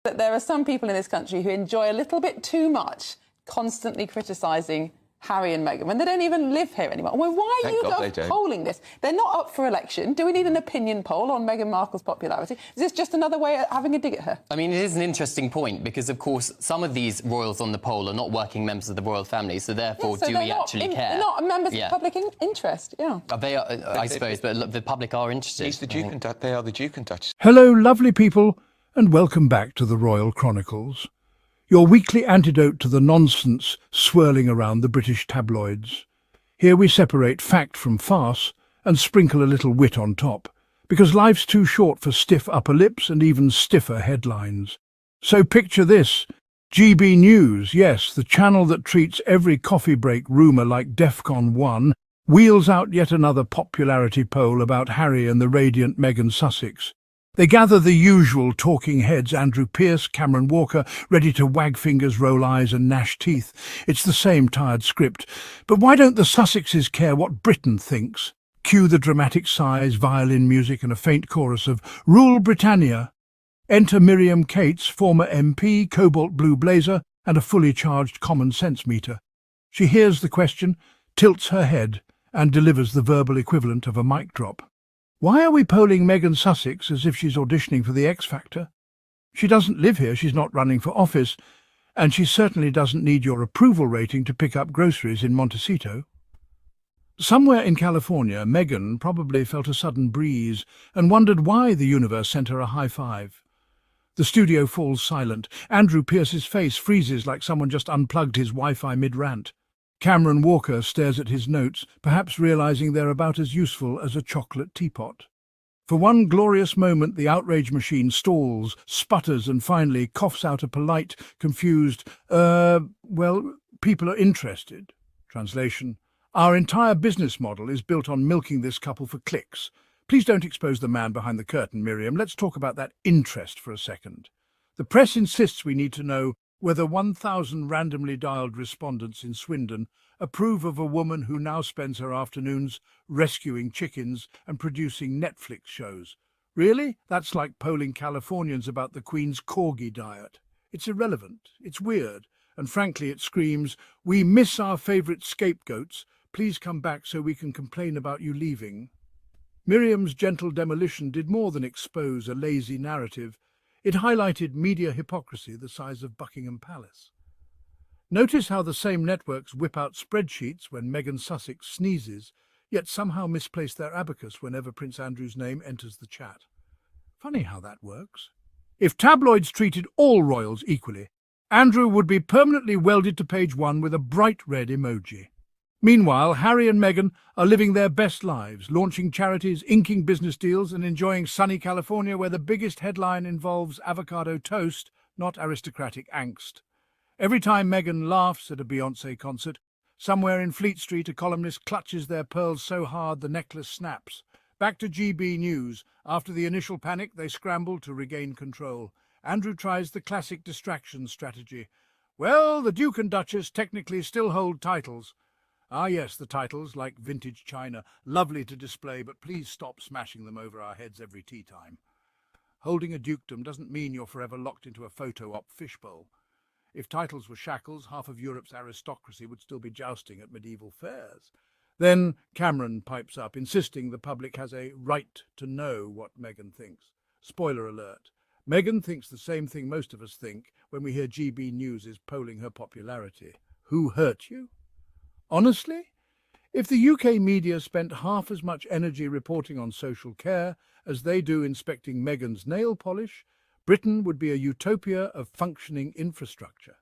that there are some people in this country who enjoy a little bit too much constantly criticising Harry and Meghan when they don't even live here anymore. Well, why are you polling this? They're not up for election. Do we need an opinion poll on Meghan Markle's popularity? Is this just another way of having a dig at her? I mean, it is an interesting point because, of course, some of these royals on the poll are not working members of the royal family, so therefore, do we actually care? They're not members of public interest, They are, I suppose, but look, the public are interested. He's the Duke and they are the Duke and Duchess. Hello, lovely people, and welcome back to the Royal Chronicles. Your weekly antidote to the nonsense swirling around the British tabloids. Here we separate fact from farce and sprinkle a little wit on top, because life's too short for stiff upper lips and even stiffer headlines. So picture this. GB News, yes, the channel that treats every coffee break rumour like DEFCON 1, wheels out yet another popularity poll about Harry and the radiant Meghan Sussex. They gather the usual talking heads, Andrew Pearce, Cameron Walker, ready to wag fingers, roll eyes and gnash teeth. It's the same tired script. But why don't the Sussexes care what Britain thinks? Cue the dramatic sighs, violin music and a faint chorus of "Rule Britannia." Enter Miriam Cates, former MP, cobalt blue blazer and a fully charged common sense meter. She hears the question, tilts her head and delivers the verbal equivalent of a mic drop. Why are we polling Meghan Sussex as if she's auditioning for the X Factor? She doesn't live here, she's not running for office, and she certainly doesn't need your approval rating to pick up groceries in Montecito. Somewhere in California, Meghan probably felt a sudden breeze and wondered why the universe sent her a high five. The studio falls silent. Andrew Pearce's face freezes like someone just unplugged his Wi-Fi mid-rant. Cameron Walker stares at his notes, perhaps realising they're about as useful as a chocolate teapot. For one glorious moment, the outrage machine stalls, sputters and finally coughs out a polite, confused, well, people are interested. Translation: our entire business model is built on milking this couple for clicks. Please don't expose the man behind the curtain, Miriam. Let's talk about that interest for a second. The press insists we need to know whether 1,000 randomly dialed respondents in Swindon approve of a woman who now spends her afternoons rescuing chickens and producing Netflix shows. Really? That's like polling Californians about the Queen's corgi diet. It's irrelevant, it's weird, and frankly it screams, "We miss our favourite scapegoats. Please come back so we can complain about you leaving." Miriam's gentle demolition did more than expose a lazy narrative. It highlighted media hypocrisy the size of Buckingham Palace. Notice how the same networks whip out spreadsheets when Meghan Sussex sneezes, yet somehow misplace their abacus whenever Prince Andrew's name enters the chat. Funny how that works. If tabloids treated all royals equally, Andrew would be permanently welded to page one with a bright red emoji. Meanwhile, Harry and Meghan are living their best lives, launching charities, inking business deals and enjoying sunny California where the biggest headline involves avocado toast, not aristocratic angst. Every time Meghan laughs at a Beyoncé concert, somewhere in Fleet Street a columnist clutches their pearls so hard the necklace snaps. Back to GB News. After the initial panic, they scramble to regain control. Andrew tries the classic distraction strategy. Well, the Duke and Duchess technically still hold titles. Ah yes, the titles, like vintage china, lovely to display, but please stop smashing them over our heads every tea time. Holding a dukedom doesn't mean you're forever locked into a photo-op fishbowl. If titles were shackles, half of Europe's aristocracy would still be jousting at medieval fairs. Then Cameron pipes up, insisting the public has a right to know what Meghan thinks. Spoiler alert. Meghan thinks the same thing most of us think when we hear GB News is polling her popularity. Who hurt you? Honestly, if the UK media spent half as much energy reporting on social care as they do inspecting Meghan's nail polish, Britain would be a utopia of functioning infrastructure.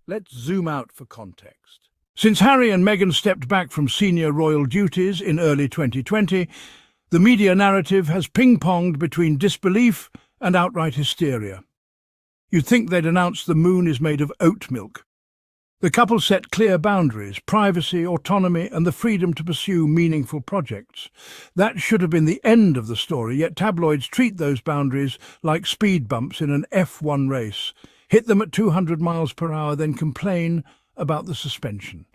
Let's zoom out for context. Since Harry and Meghan stepped back from senior royal duties in early 2020, the media narrative has ping-ponged between disbelief and outright hysteria. You'd think they'd announce the moon is made of oat milk. The couple set clear boundaries, privacy, autonomy, and the freedom to pursue meaningful projects. That should have been the end of the story, yet tabloids treat those boundaries like speed bumps in an F1 race, hit them at 200 miles per hour, then complain about the suspension.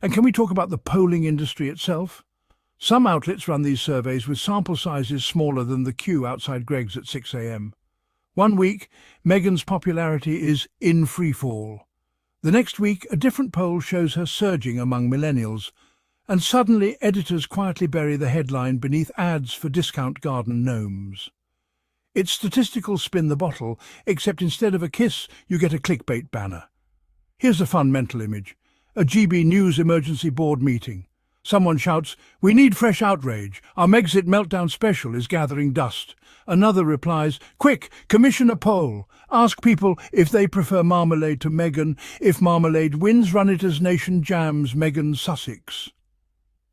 And can we talk about the polling industry itself? Some outlets run these surveys with sample sizes smaller than the queue outside Greggs at 6 a.m. One week, Meghan's popularity is in free fall. The next week, a different poll shows her surging among millennials, and suddenly editors quietly bury the headline beneath ads for discount garden gnomes. It's statistical spin the bottle, except instead of a kiss, you get a clickbait banner. Here's a fun mental image. A GB News emergency board meeting. Someone shouts, "We need fresh outrage. Our Megxit meltdown special is gathering dust." Another replies, "Quick, commission a poll. Ask people if they prefer marmalade to Meghan. If marmalade wins, run it as nation jams Meghan Sussex."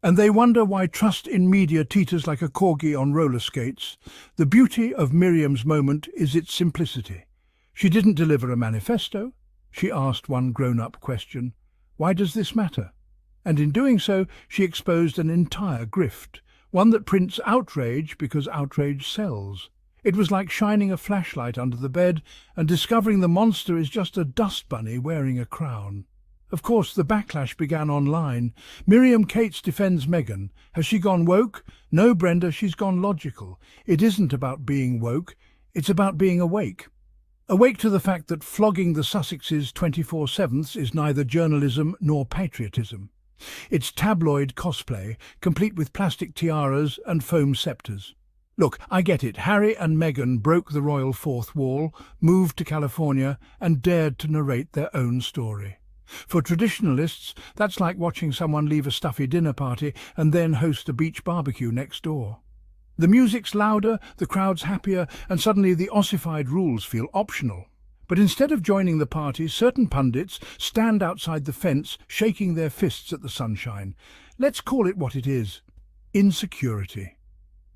And they wonder why trust in media teeters like a corgi on roller skates. The beauty of Miriam's moment is its simplicity. She didn't deliver a manifesto. She asked one grown-up question. Why does this matter? And in doing so, she exposed an entire grift, one that prints outrage because outrage sells. It was like shining a flashlight under the bed and discovering the monster is just a dust bunny wearing a crown. Of course, the backlash began online. Miriam Cates defends Meghan. Has she gone woke? No, Brenda, she's gone logical. It isn't about being woke, it's about being awake. Awake to the fact that flogging the Sussexes 24/7 is neither journalism nor patriotism. It's tabloid cosplay, complete with plastic tiaras and foam sceptres. Look, I get it. Harry and Meghan broke the royal fourth wall, moved to California, and dared to narrate their own story. For traditionalists, that's like watching someone leave a stuffy dinner party and then host a beach barbecue next door. The music's louder, the crowd's happier, and suddenly the ossified rules feel optional. But instead of joining the party, certain pundits stand outside the fence, shaking their fists at the sunshine. Let's call it what it is: insecurity.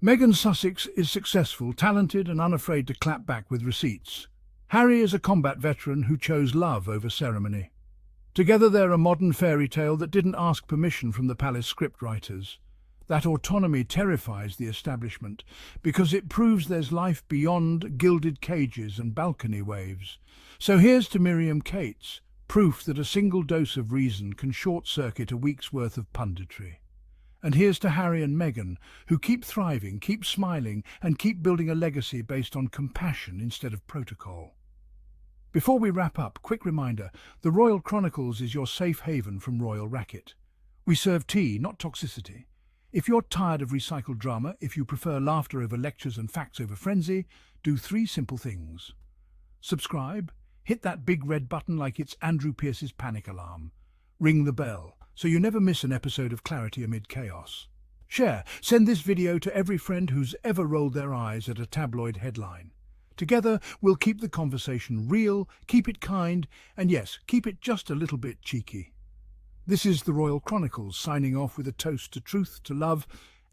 Meghan Sussex is successful, talented, and unafraid to clap back with receipts. Harry is a combat veteran who chose love over ceremony. Together they're a modern fairy tale that didn't ask permission from the palace scriptwriters. That autonomy terrifies the establishment because it proves there's life beyond gilded cages and balcony waves. So here's to Miriam Cates, proof that a single dose of reason can short-circuit a week's worth of punditry. And here's to Harry and Meghan, who keep thriving, keep smiling, and keep building a legacy based on compassion instead of protocol. Before we wrap up, quick reminder, the Royal Chronicles is your safe haven from royal racket. We serve tea, not toxicity. If you're tired of recycled drama, if you prefer laughter over lectures and facts over frenzy, do 3 simple things. Subscribe, hit that big red button like it's Andrew Pierce's panic alarm. Ring the bell, so you never miss an episode of Clarity Amid Chaos. Share, send this video to every friend who's ever rolled their eyes at a tabloid headline. Together, we'll keep the conversation real, keep it kind, and yes, keep it just a little bit cheeky. This is the Royal Chronicles, signing off with a toast to truth, to love,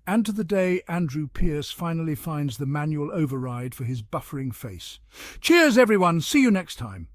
and to the day Andrew Pierce finally finds the manual override for his buffering face. Cheers, everyone. See you next time.